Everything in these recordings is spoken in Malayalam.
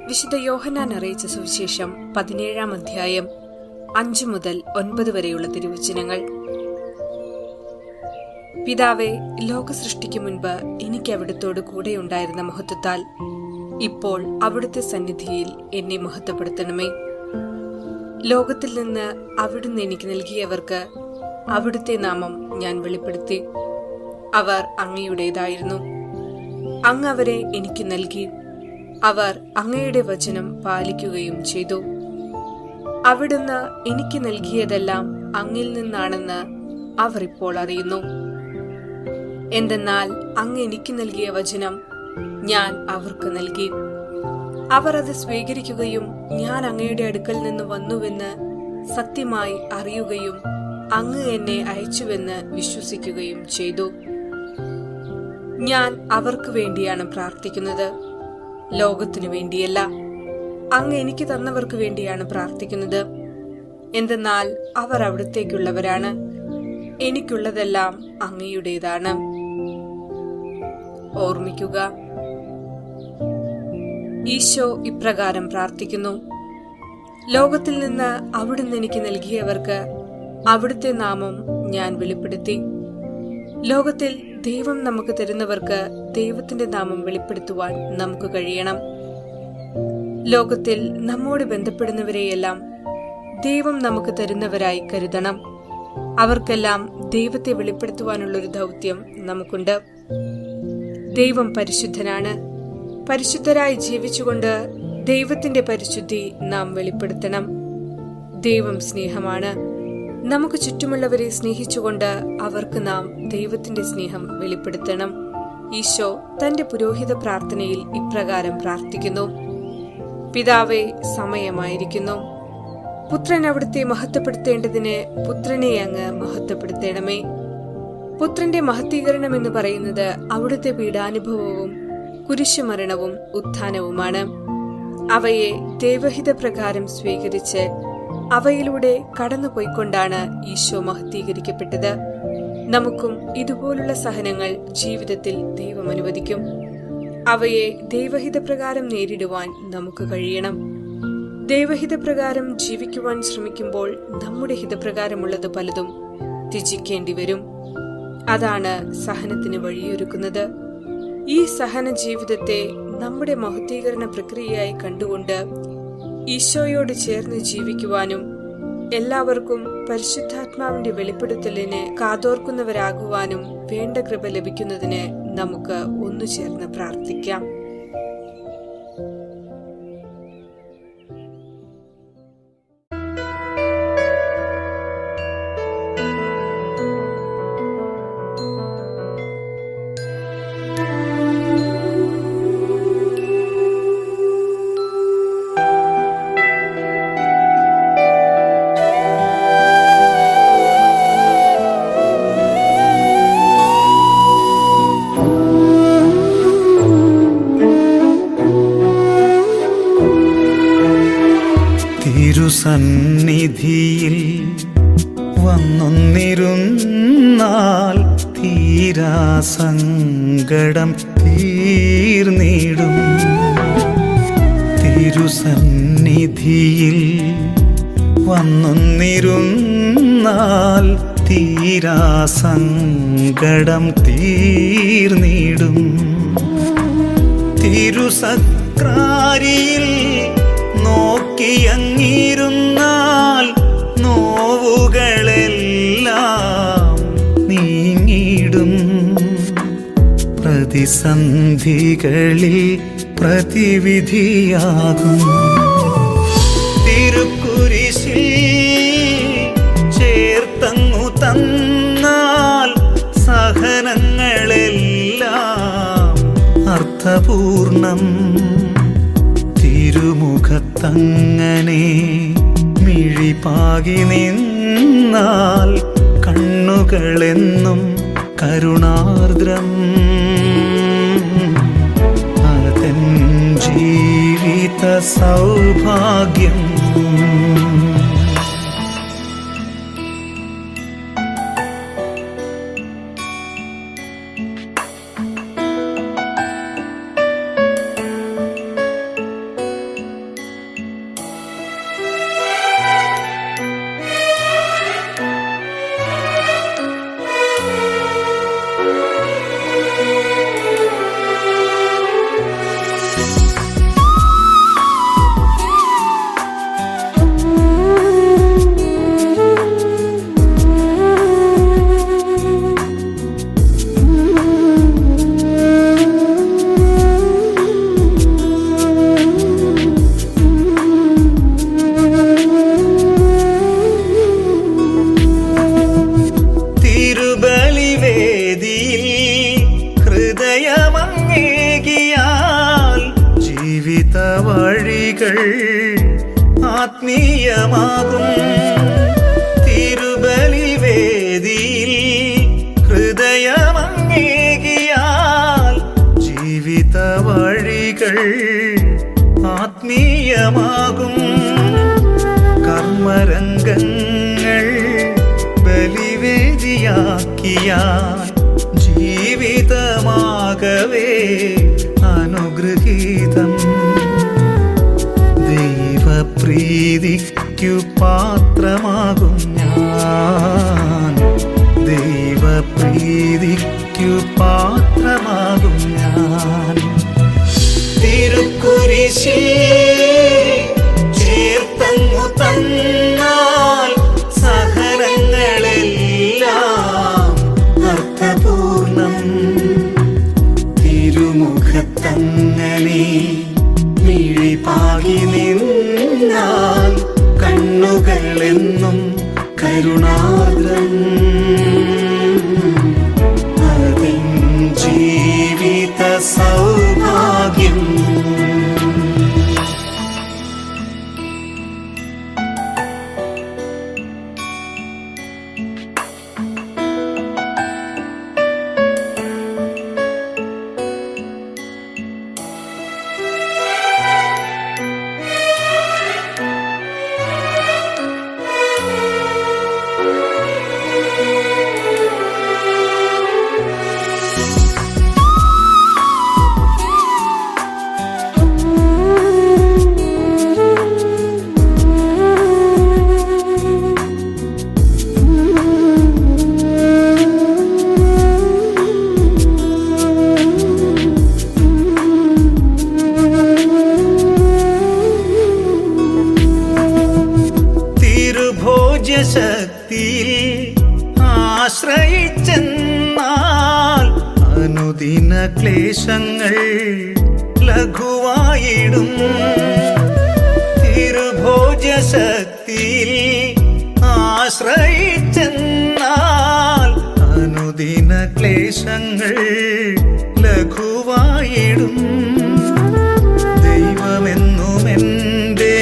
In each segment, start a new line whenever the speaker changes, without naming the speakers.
വിശുദ്ധ യോഹന്നാൻ അറിയിച്ച സുവിശേഷം 17-ാം അധ്യായം 5 മുതൽ 9 വരെയുള്ള തിരുവചനങ്ങൾ. പിതാവേ, ലോക സൃഷ്ടിക്ക് മുൻപ് എനിക്ക് അവിടുത്തോട് കൂടെയുണ്ടായിരുന്ന മഹത്വത്താൽ ഇപ്പോൾ അവിടുത്തെ സന്നിധിയിൽ എന്നെ മഹത്വപ്പെടുത്തണമേ. ലോകത്തിൽ നിന്ന് അവിടുന്ന് എനിക്ക് നൽകിയവർക്ക് അവിടുത്തെ നാമം ഞാൻ വെളിപ്പെടുത്തി. അവർ അങ്ങയുടേതായിരുന്നു. അങ്ങ് അവരെ എനിക്ക് നൽകി. അവർ അങ്ങയുടെ വചനം പാലിക്കുകയും ചെയ്തു. അവിടുന്ന് എനിക്ക് നൽകിയതെല്ലാം അങ്ങിൽ നിന്നാണെന്ന് അവർ ഇപ്പോൾ അറിയുന്നു. എന്തെന്നാൽ അങ്ങ് എനിക്ക് നൽകിയ വചനം ഞാൻ അവർക്ക് നൽകി. അവർ അത് സ്വീകരിക്കുകയും ഞാൻ അങ്ങയുടെ അടുക്കൽ നിന്ന് വന്നുവെന്ന് സത്യമായി അറിയുകയും അങ്ങ് എന്നെ അയച്ചുവെന്ന് വിശ്വസിക്കുകയും ചെയ്തു. ഞാൻ അവർക്ക് വേണ്ടിയാണ് പ്രാർത്ഥിക്കുന്നത്, ലോകത്തിനു വേണ്ടിയല്ല. അങ്ങ് എനിക്ക് തന്നവർക്ക് വേണ്ടിയാണ് പ്രാർത്ഥിക്കുന്നത്. എന്തെന്നാൽ അവർ അവിടുത്തേക്കുള്ളവരാണ്. എനിക്കുള്ളതെല്ലാം അങ്ങയുടേതാണ്. ഓർമ്മിക്കുക, ഈശോ ഇപ്രകാരം പ്രാർത്ഥിക്കുന്നു: ലോകത്തിൽ നിന്ന് അവിടുന്ന് എനിക്ക് നൽകിയവർക്ക് അവിടുത്തെ നാമം ഞാൻ വെളിപ്പെടുത്തി. ലോകത്തിൽ ദൈവം നമുക്ക് തരുന്നവർക്ക് ദൈവത്തിന്റെ നാമം വെളിപ്പെടുത്തുവാൻ നമുക്ക് കഴിയണം. ലോകത്തിൽ നമ്മോട് ബന്ധപ്പെടുന്നവരെയെല്ലാം ദൈവം നമുക്ക് തരുന്നവരായി കരുതണം. അവർക്കെല്ലാം ദൈവത്തെ വെളിപ്പെടുത്തുവാനുള്ളൊരു ദൗത്യം നമുക്കുണ്ട്. ദൈവം പരിശുദ്ധനാണ്. പരിശുദ്ധരായി ജീവിച്ചുകൊണ്ട് ദൈവത്തിന്റെ പരിശുദ്ധി നാം വെളിപ്പെടുത്തണം. ദൈവം സ്നേഹമാണ്. നമുക്ക് ചുറ്റുമുള്ളവരെ സ്നേഹിച്ചുകൊണ്ട് അവർക്ക് നാം ദൈവത്തിന്റെ സ്നേഹം വെളിപ്പെടുത്തണം. ഈശോ തന്റെ പുരോഹിത പ്രാർത്ഥനയിൽ ഇപ്രകാരം പ്രാർത്ഥിക്കുന്നു: പിതാവേ, സമയമായിരിക്കുന്നു. പുത്രൻ അവിടുത്തെ മഹത്വപ്പെടുത്തേണ്ടതിന് പുത്രനെ അങ്ങ് മഹത്വപ്പെടുത്തണമേ. പുത്രന്റെ മഹത്വീകരണം എന്ന് പറയുന്നത് അവിടുത്തെ പീഡാനുഭവവും കുരിശുമരണവും ഉത്ഥാനവുമാണ്. അവയെ ദൈവഹിത പ്രകാരം സ്വീകരിച്ച് അവയിലൂടെ കടന്നുപോയിക്കൊണ്ടാണ് ഈശോ മഹത്വീകരിക്കപ്പെട്ടത്. നമുക്കും ഇതുപോലുള്ള സഹനങ്ങൾ ജീവിതത്തിൽ ദൈവം അനുവദിക്കും. അവയെ ദൈവഹിത പ്രകാരം നേരിടുവാൻ നമുക്ക് കഴിയണം. ദൈവഹിത പ്രകാരം ജീവിക്കുവാൻ ശ്രമിക്കുമ്പോൾ നമ്മുടെ ഹിതപ്രകാരമുള്ളത് പലതും ത്യജിക്കേണ്ടി വരും. അതാണ് സഹനത്തിന് വഴിയൊരുക്കുന്നത്. ഈ സഹന ജീവിതത്തെ നമ്മുടെ മഹത്വീകരണ പ്രക്രിയയായി കണ്ടുകൊണ്ട് ഈശോയോട് ചേർന്ന് ജീവിക്കുവാനും എല്ലാവർക്കും പരിശുദ്ധാത്മാവിന്റെ വെളിപ്പെടുത്തലിന് കാതോർക്കുന്നവരാകുവാനും വേണ്ട കൃപ ലഭിക്കുന്നതിന് നമുക്ക് ഒന്നു ചേർന്ന് പ്രാർത്ഥിക്കാം.
തിരുസന്നിധിയിൽ വന്നൊന്നിരുന്നാൽ തീരാസങ്കടം തീർന്നിടും. തിരുസന്നിധിയിൽ വന്നൊന്നിരുന്നാൽ തീരാസങ്കടം തീർന്നിടും. തിരുസക്രാരിയിൽ നോക്കിയങ്ങിരുന്നാൽ നോവുകളെല്ലാം നീങ്ങിടും. പ്രതിസന്ധികളിൽ പ്രതിവിധിയാകും. തിരുക്കുരിശിൽ ചേർത്തങ്ങു തന്നാൽ സഹനങ്ങളെല്ലാം അർത്ഥപൂർണം. തിരുമുഖത്തങ്ങനെ മിഴിപാകി നിന്നാൽ കണ്ണുകളെന്നും കരുണാർദ്രം. അതൻ ജീവിത സൗഭാഗ്യം. വഴികൾ ആത്മീയമാകും. തിരുബലിവേദിയിൽ ഹൃദയമങ്ങേകിയാൽ ജീവിത വഴികൾ ആത്മീയമാകും. കർമ്മരംഗങ്ങൾ ബലിവേദിയാക്കിയാൽ ജീവിതമാകവേ അനുഗ്രഹീതം. ദൈവപ്രീതിക്കു പാത്രമാകും ഞാൻ, ദൈവപ്രീതിക്കു പാത്രമാകും ഞാൻ. തിരുക്കുരിശിൽ ചേർത്തങ്ങു തന്നാൽ സഹനങ്ങളെല്ലാം അർത്ഥപൂർണം. തിരുമുഖത്തങ്ങനെ മിഴിപാകി നിന്നാൽ കണ്ണുകളെന്നും കരുണാർദ്രം. അതിൻ ജീവിത സൗഭാഗ്യം. ശക്തിയിൽ ആശ്രയിച്ചെന്നാൽ അനുദിന ക്ലേശങ്ങൾ ലഘുവായിടും. തിരുഭോജ്യശക്തിയിൽ ആശ്രയിച്ചെന്നാൽ അനുദിന ക്ലേശങ്ങൾ ലഘുവായിടും. ദൈവമെന്നുമെൻ്റെ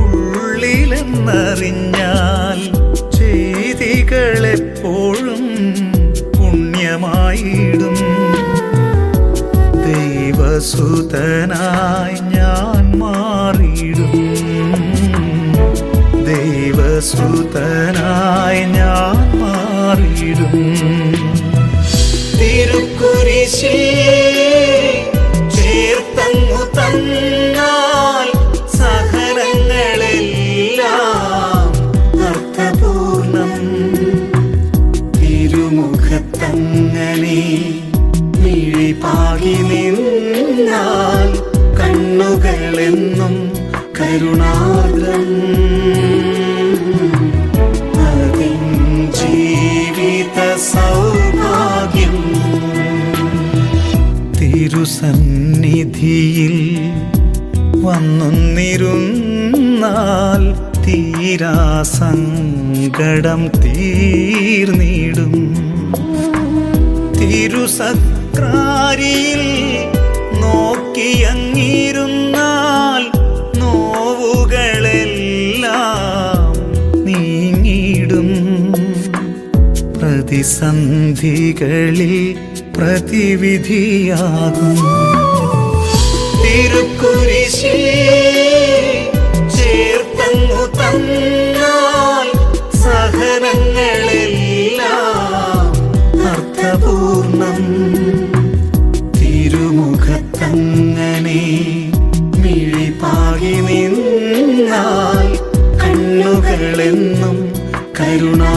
ഉള്ളിലെന്നറിഞ്ഞാൽ ചെയ്തികളെപ്പോഴും പുണ്യമായിടും. ദൈവസുതനായി ഞാൻ മാറിയിടും, ദൈവസുതനായി ഞാൻ മാറിയിടും. തിരുക്കുരിശിൽ ചേർത്തങ്ങു തന്നാൽ സഹനങ്ങളെല്ലാം അർത്ഥപൂർണം. തിരുമുഖത്തങ്ങനെ മിഴിപാകി നിന്നാൽ കണ്ണുകളെന്നും കരുണാർദ്രം. അതിൻ ജീവിത സൗഭാഗ്യം. തിരുസന്നിധിയിൽ വന്നൊന്നിരുന്നാൽ തീരാ സങ്കടം തീർന്നിടും. തിരുസക്രാരിയിൽ നോക്കിയങ്ങിരുന്നാൽ നോവുകളെല്ലാം നീങ്ങിടും. പ്രതിസന്ധികളിൽ പ്രതിവിധിയാകും. തിരുക്കുരിശിൽ ചേർത്തങ്ങു തന്നാൽ സഹനങ്ങളെല്ലാം അർത്ഥപൂർണം. തിരുമുഖത്തങ്ങനെ മിഴിപാകി നിന്നാൽ കണ്ണുകളെന്നും കരുണാ